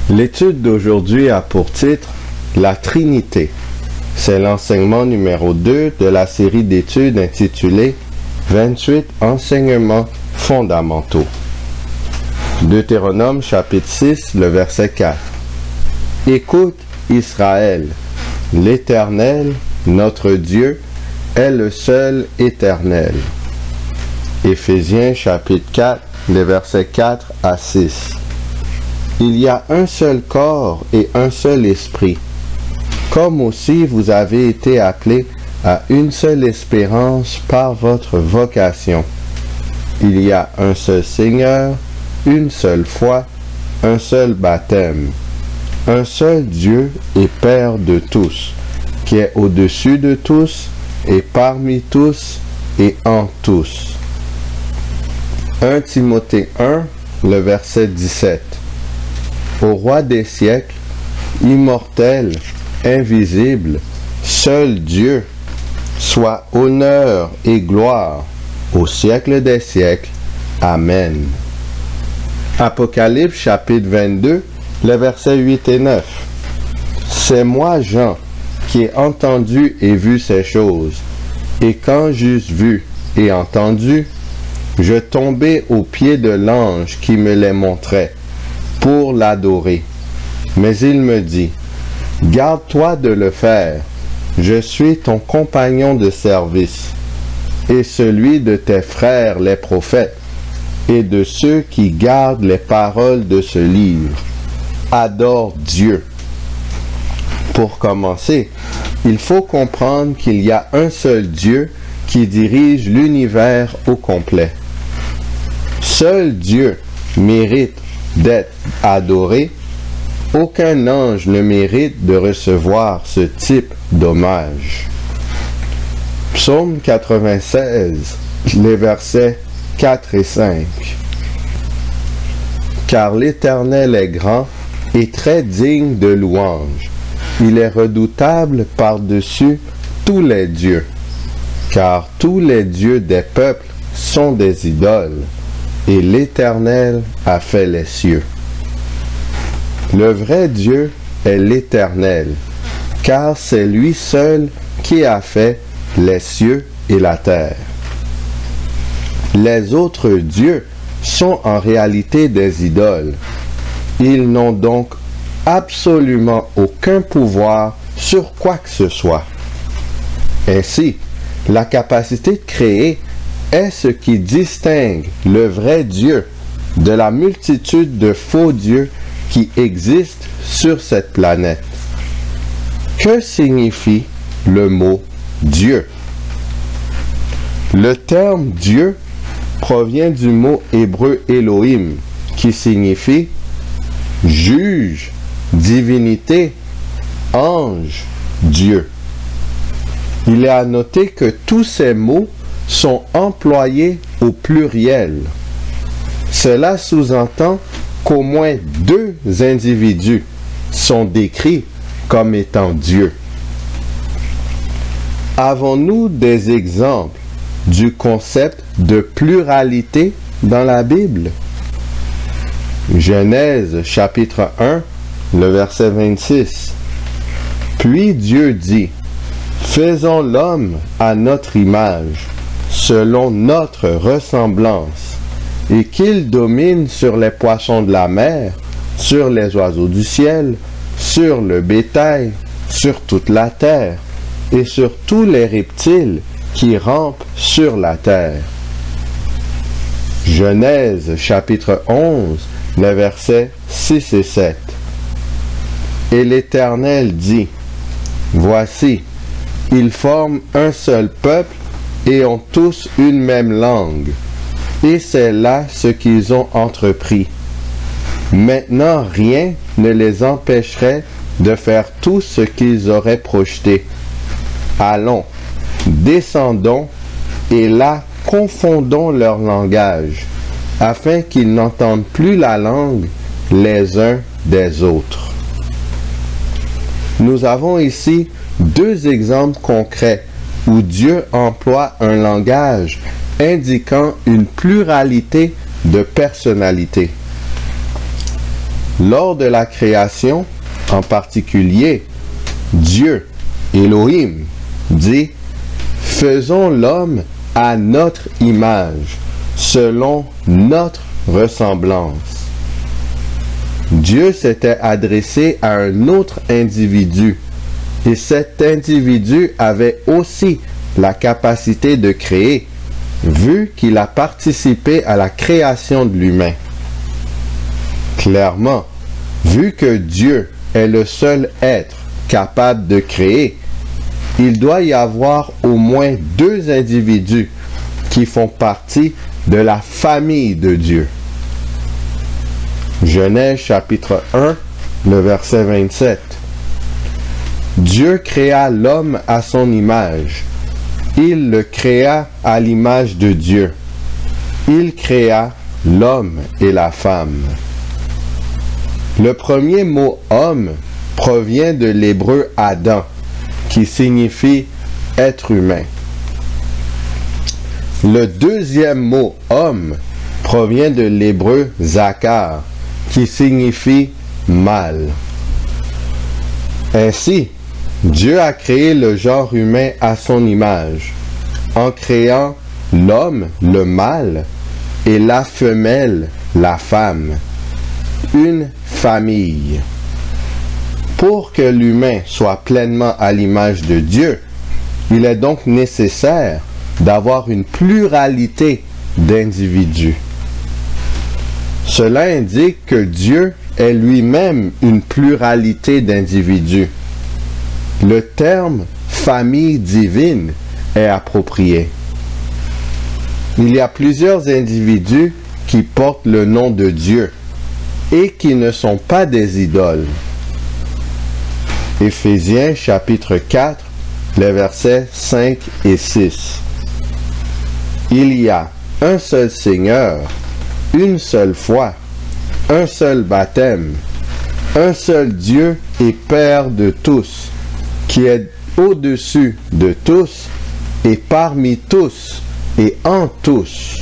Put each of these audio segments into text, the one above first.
L'étude d'aujourd'hui a pour titre La Trinité. C'est l'enseignement numéro 2 de la série d'études intitulée 28 enseignements fondamentaux. Deutéronome chapitre 6, le verset 4. Écoute Israël, l'Éternel, notre Dieu, est le seul éternel. Éphésiens chapitre 4, les versets 4 à 6. Il y a un seul corps et un seul esprit, comme aussi vous avez été appelés à une seule espérance par votre vocation. Il y a un seul Seigneur, une seule foi, un seul baptême, un seul Dieu et Père de tous, qui est au-dessus de tous et parmi tous et en tous. 1 Timothée 1, le verset 17. Au roi des siècles, immortel, invisible, seul Dieu, soit honneur et gloire au siècle des siècles. Amen. Apocalypse chapitre 22, les versets 8 et 9. C'est moi, Jean, qui ai entendu et vu ces choses, et quand j'eus vu et entendu, je tombai aux pieds de l'ange qui me les montrait, pour l'adorer. Mais il me dit, garde-toi de le faire, je suis ton compagnon de service, et celui de tes frères les prophètes, et de ceux qui gardent les paroles de ce livre. Adore Dieu. Pour commencer, il faut comprendre qu'il y a un seul Dieu qui dirige l'univers au complet. Seul Dieu mérite d'être adoré. Aucun ange ne mérite de recevoir ce type d'hommage. Psaume 96, les versets 4 et 5. Car l'Éternel est grand et très digne de louange. Il est redoutable par-dessus tous les dieux. Car tous les dieux des peuples sont des idoles, et l'Éternel a fait les cieux. Le vrai Dieu est l'Éternel, car c'est lui seul qui a fait les cieux et la terre. Les autres dieux sont en réalité des idoles. Ils n'ont donc absolument aucun pouvoir sur quoi que ce soit. Ainsi, la capacité de créer est ce qui distingue le vrai Dieu de la multitude de faux dieux qui existent sur cette planète. Que signifie le mot Dieu? Le terme Dieu provient du mot hébreu Elohim, qui signifie juge, divinité, ange, Dieu. Il est à noter que tous ces mots sont employés au pluriel. Cela sous-entend qu'au moins deux individus sont décrits comme étant Dieu. Avons-nous des exemples du concept de pluralité dans la Bible? Genèse chapitre 1, le verset 26. Puis Dieu dit, faisons l'homme à notre image, selon notre ressemblance, et qu'il domine sur les poissons de la mer, sur les oiseaux du ciel, sur le bétail, sur toute la terre, et sur tous les reptiles qui rampent sur la terre. Genèse chapitre 11, les versets 6 et 7. Et l'Éternel dit, voici, ils forment un seul peuple et ont tous une même langue. Et c'est là ce qu'ils ont entrepris. Maintenant, rien ne les empêcherait de faire tout ce qu'ils auraient projeté. Allons, descendons, et là, confondons leur langage, afin qu'ils n'entendent plus la langue les uns des autres. Nous avons ici deux exemples concrets où Dieu emploie un langage indiquant une pluralité de personnalités. Lors de la création, en particulier, Dieu, Elohim, dit « Faisons l'homme à notre image, selon notre ressemblance. » Dieu s'était adressé à un autre individu, et cet individu avait aussi la capacité de créer, vu qu'il a participé à la création de l'humain. Clairement, vu que Dieu est le seul être capable de créer, il doit y avoir au moins deux individus qui font partie de la famille de Dieu. Genèse chapitre 1, le verset 27. Dieu créa l'homme à son image. Il le créa à l'image de Dieu. Il créa l'homme et la femme. Le premier mot « homme » provient de l'hébreu « Adam », qui signifie « être humain ». Le deuxième mot « homme » provient de l'hébreu « zakar », qui signifie « mâle ». Ainsi, Dieu a créé le genre humain à son image, en créant l'homme, le mâle, et la femelle, la femme, une famille. Pour que l'humain soit pleinement à l'image de Dieu, il est donc nécessaire d'avoir une pluralité d'individus. Cela indique que Dieu est lui-même une pluralité d'individus. Le terme « famille divine » est approprié. Il y a plusieurs individus qui portent le nom de Dieu et qui ne sont pas des idoles. Éphésiens chapitre 4, les versets 5 et 6. Il y a un seul Seigneur, une seule foi, un seul baptême, un seul Dieu et Père de tous, qui est au-dessus de tous et parmi tous et en tous.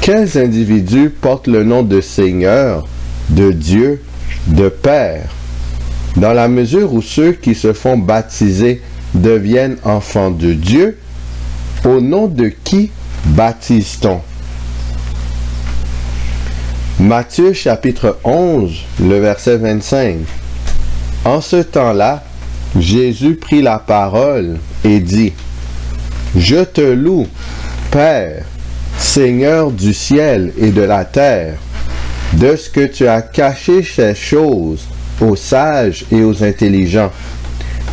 Quels individus portent le nom de Seigneur, de Dieu, de Père? Dans la mesure où ceux qui se font baptiser deviennent enfants de Dieu, au nom de qui baptise-t-on? Matthieu chapitre 11, le verset 25. En ce temps-là, Jésus prit la parole et dit, « Je te loue, Père, Seigneur du ciel et de la terre, de ce que tu as caché ces choses aux sages et aux intelligents,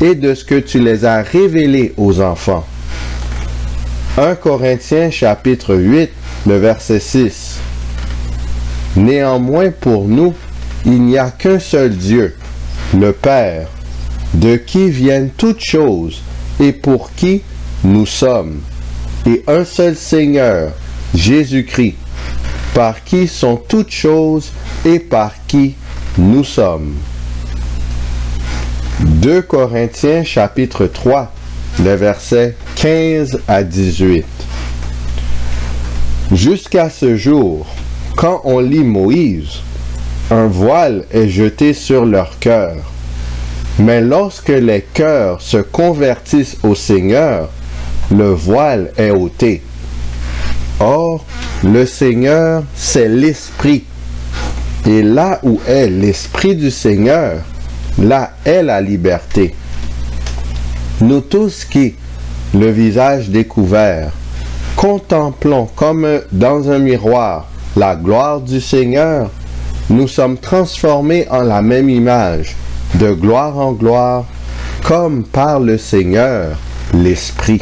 et de ce que tu les as révélées aux enfants. » 1 Corinthiens chapitre 8, le verset 6. Néanmoins pour nous, il n'y a qu'un seul Dieu, le Père, de qui viennent toutes choses et pour qui nous sommes, et un seul Seigneur, Jésus-Christ, par qui sont toutes choses et par qui nous sommes. 2 Corinthiens chapitre 3, les versets 15 à 18. Jusqu'à ce jour, quand on lit Moïse, un voile est jeté sur leur cœur. Mais lorsque les cœurs se convertissent au Seigneur, le voile est ôté. Or, le Seigneur, c'est l'Esprit. Et là où est l'Esprit du Seigneur, là est la liberté. Nous tous qui, le visage découvert, contemplons comme dans un miroir la gloire du Seigneur, nous sommes transformés en la même image, de gloire en gloire, comme par le Seigneur, l'Esprit.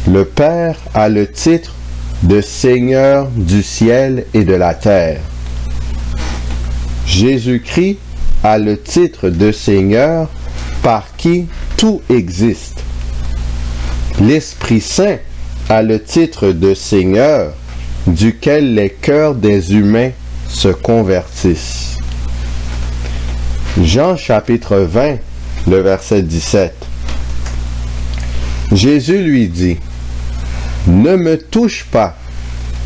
Le Père a le titre de Seigneur du ciel et de la terre. Jésus-Christ a le titre de Seigneur par qui tout existe. L'Esprit Saint a le titre de Seigneur duquel les cœurs des humains se convertissent. Jean chapitre 20, le verset 17. Jésus lui dit, « Ne me touche pas,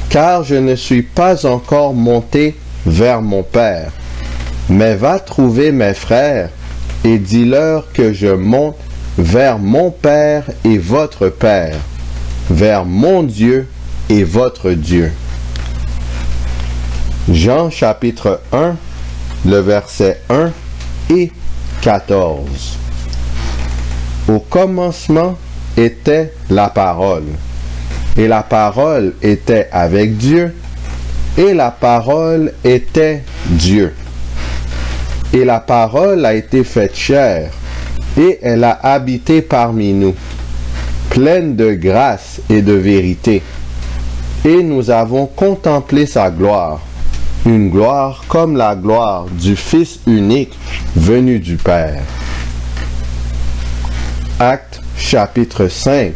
car je ne suis pas encore monté vers mon Père. Mais va trouver mes frères et dis-leur que je monte vers mon Père et votre Père, vers mon Dieu et votre Dieu. Jean chapitre 1, le verset 1 et 14. Au commencement était la parole, et la parole était avec Dieu, et la parole était Dieu. Et la parole a été faite chair, et elle a habité parmi nous, pleine de grâce et de vérité. Et nous avons contemplé sa gloire, une gloire comme la gloire du Fils unique venu du Père. Actes chapitre 5,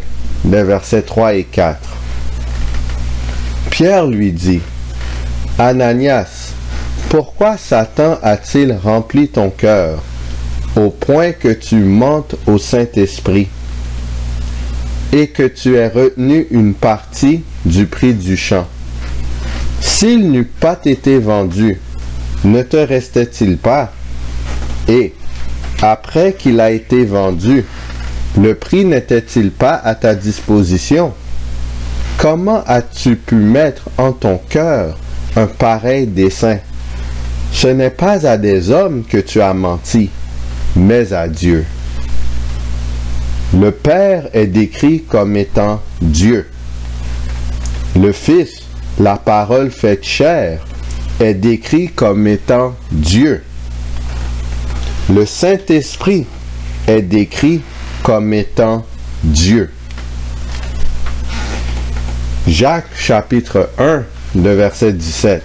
les versets 3 et 4. Pierre lui dit, « Ananias, pourquoi Satan a-t-il rempli ton cœur, au point que tu mentes au Saint-Esprit, et que tu aies retenu une partie du prix du champ? S'il n'eût pas été vendu, ne te restait-il pas? Et, après qu'il a été vendu, le prix n'était-il pas à ta disposition? Comment as-tu pu mettre en ton cœur un pareil dessein? Ce n'est pas à des hommes que tu as menti, mais à Dieu. » Le Père est décrit comme étant Dieu. Le Fils, la parole faite chair, est décrit comme étant Dieu. Le Saint-Esprit est décrit comme étant Dieu. Jacques chapitre 1, le verset 17.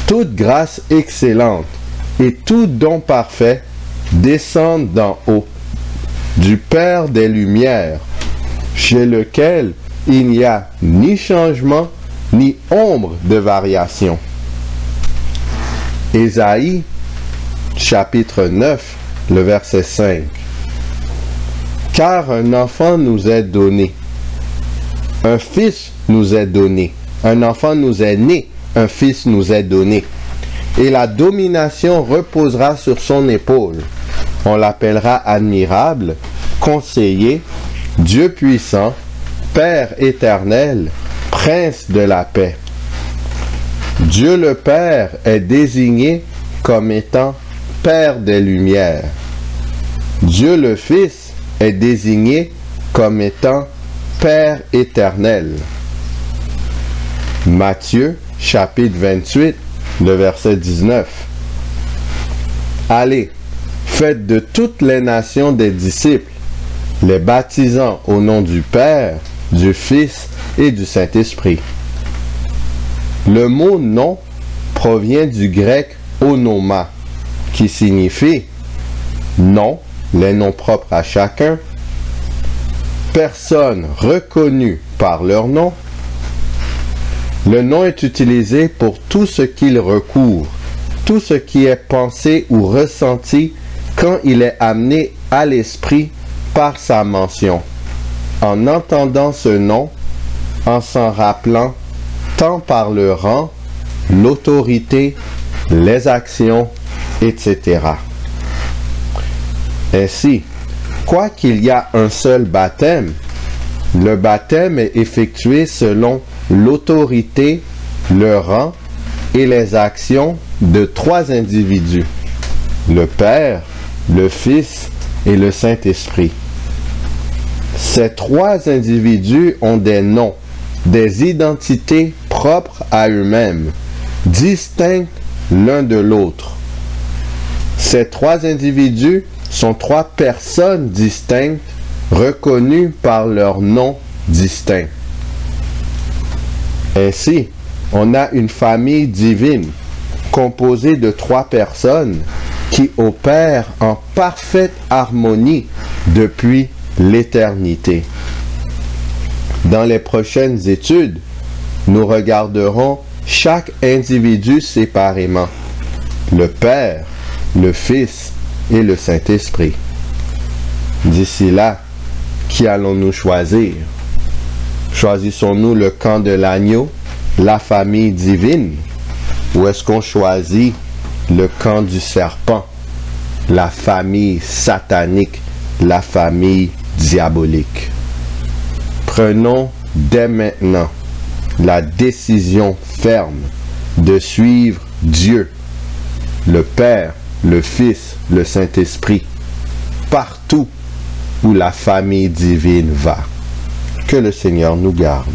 Toute grâce excellente et tout don parfait descendent d'en haut, du Père des Lumières, chez lequel il n'y a ni changement, ni ombre de variation. Ésaïe, chapitre 9, le verset 5. Car un enfant nous est donné, un fils nous est donné, un enfant nous est né, un fils nous est donné, et la domination reposera sur son épaule. On l'appellera admirable, conseiller, Dieu puissant, Père éternel, Prince de la paix. Dieu le Père est désigné comme étant Père des Lumières. Dieu le Fils est désigné comme étant Père éternel. Matthieu, chapitre 28, le verset 19. Allez, faites de toutes les nations des disciples, les baptisant au nom du Père, du Fils et du Saint-Esprit. Le mot « nom » provient du grec « onoma », qui signifie « nom », les noms propres à chacun, personnes reconnues par leur nom. Le nom est utilisé pour tout ce qu'il recouvre, tout ce qui est pensé ou ressenti quand il est amené à l'esprit par sa mention, en entendant ce nom, en s'en rappelant tant par le rang, l'autorité, les actions, etc. Ainsi, quoiqu'il y a un seul baptême, le baptême est effectué selon l'autorité, le rang et les actions de trois individus, le Père, le Fils et le Saint-Esprit. Ces trois individus ont des noms, des identités propres à eux-mêmes, distinctes l'un de l'autre. Ces trois individus sont trois personnes distinctes, reconnues par leurs noms distincts. Ainsi, on a une famille divine, composée de trois personnes qui opèrent en parfaite harmonie depuis l'éternité. Dans les prochaines études, nous regarderons chaque individu séparément, le Père, le Fils et le Saint-Esprit. D'ici là, qui allons-nous choisir? Choisissons-nous le camp de l'agneau, la famille divine, Ou est-ce qu'on choisit le camp du serpent, la famille satanique, la famille diabolique? Prenons dès maintenant la décision ferme de suivre Dieu, le Père, le Fils, le Saint-Esprit, partout où la famille divine va. Que le Seigneur nous garde.